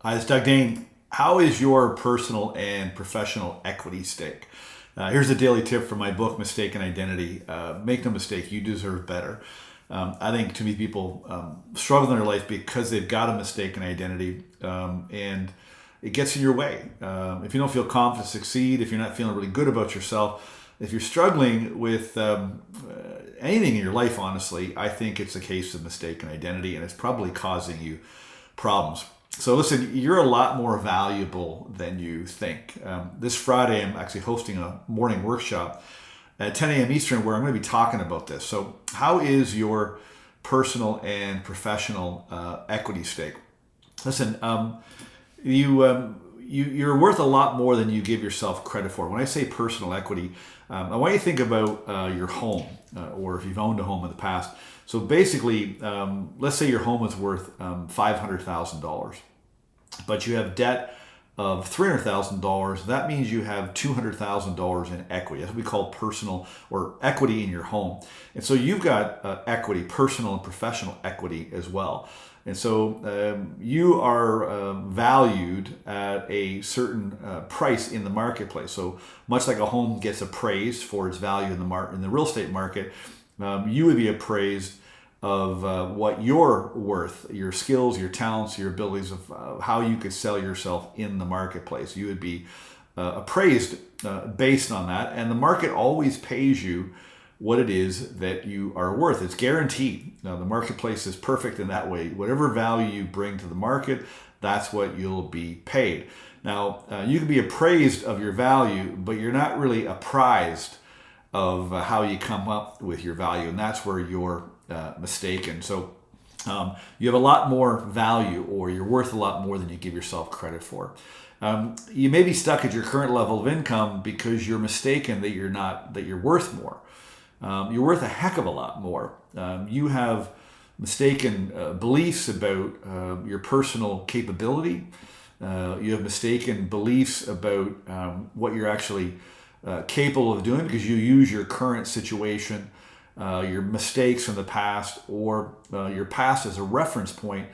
Hi, it's Doug Dane. How is your personal and professional equity stake? Here's a daily tip from my book, Mistaken Identity. Make no mistake, you deserve better. I think too many people struggle in their life because they've got a mistaken identity, and it gets in your way. If you don't feel confident to succeed, if you're not feeling really good about yourself, if you're struggling with anything in your life, honestly, I think it's a case of mistaken identity, and it's probably causing you problems. So listen, you're a lot more valuable than you think. This Friday, I'm actually hosting a morning workshop at 10 a.m. Eastern where I'm going to be talking about this. So how is your personal and professional equity stake? Listen, you're worth a lot more than you give yourself credit for. When I say personal equity, I want you to think about your home, or if you've owned a home in the past. So basically, let's say your home is worth $500,000, but you have debt of $300,000. That means you have $200,000 in equity. That's what we call personal or equity in your home. And so you've got equity, personal and professional equity as well. And so you are valued at a certain price in the marketplace. So much like a home gets appraised for its value in the real estate market, you would be appraised of what you're worth, your skills, your talents, your abilities, of how you could sell yourself in the marketplace. You would be appraised based on that, and the market always pays you what it is that you are worth. It's guaranteed. Now, the marketplace is perfect in that way. Whatever value you bring to the market, that's what you'll be paid. Now, you can be appraised of your value, but you're not really apprised of how you come up with your value, and that's where you're mistaken. So you have a lot more value, or you're worth a lot more than you give yourself credit for. You may be stuck at your current level of income because you're mistaken that you're worth more. You're worth a heck of a lot more. You have mistaken beliefs about your personal capability. You have mistaken beliefs about what you're actually capable of doing, because you use your current situation, your mistakes from the past, or your past as a reference point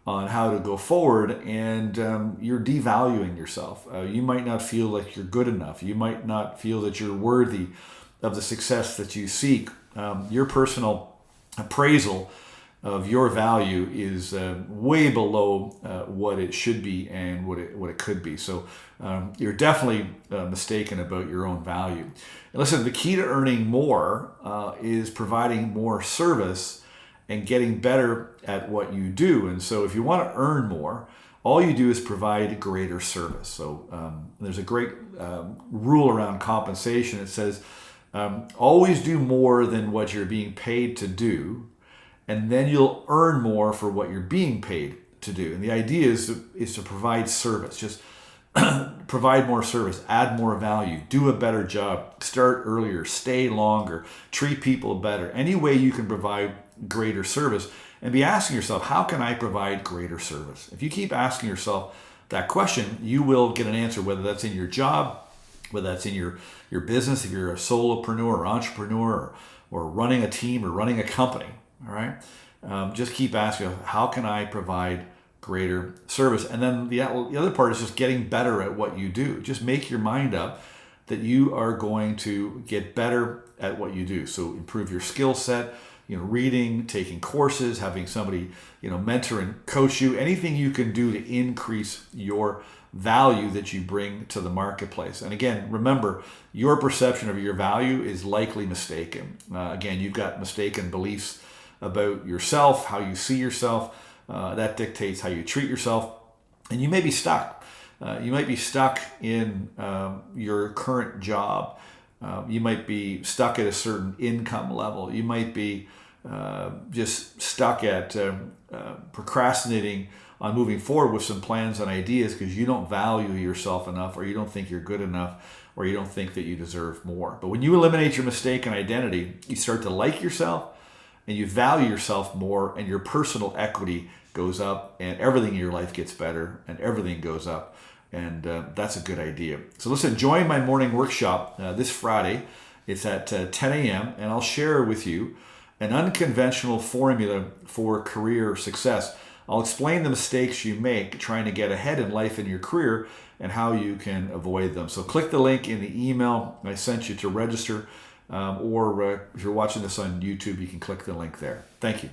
on how to go forward, and you're devaluing yourself. You might not feel like you're good enough. You might not feel that you're worthy of the success that you seek. Your personal appraisal of your value is way below what it should be and what it could be. So you're definitely mistaken about your own value. And listen, the key to earning more is providing more service and getting better at what you do. And so if you want to earn more, all you do is provide greater service. So there's a great rule around compensation. It says, always do more than what you're being paid to do, and then you'll earn more for what you're being paid to do. And the idea is to provide service. Just provide more service, add more value, do a better job, start earlier, stay longer, treat people better. Any way you can provide greater service, and be asking yourself, how can I provide greater service? If you keep asking yourself that question, you will get an answer, whether that's in your job, whether that's in your business, if you're a solopreneur or entrepreneur, or running a team or running a company. All right, just keep asking, how can I provide greater service? And then the other part is just getting better at what you do. Just make your mind up that you are going to get better at what you do. So improve your skill set, reading, taking courses, having somebody, mentor and coach you, anything you can do to increase your value that you bring to the marketplace. And again, remember, your perception of your value is likely mistaken. Again, you've got mistaken beliefs about yourself, how you see yourself. That dictates how you treat yourself. And you may be stuck. You might be stuck in your current job. You might be stuck at a certain income level. You might be just stuck at procrastinating on moving forward with some plans and ideas because you don't value yourself enough, or you don't think you're good enough, or you don't think that you deserve more. But when you eliminate your mistaken identity, you start to like yourself, and you value yourself more, and your personal equity goes up, and everything in your life gets better, and everything goes up. And that's a good idea. So listen, join my morning workshop this Friday. It's at 10 a.m. and I'll share with you an unconventional formula for career success. I'll explain the mistakes you make trying to get ahead in life and your career and how you can avoid them. So click the link in the email I sent you to register, or if you're watching this on YouTube, you can click the link there. Thank you.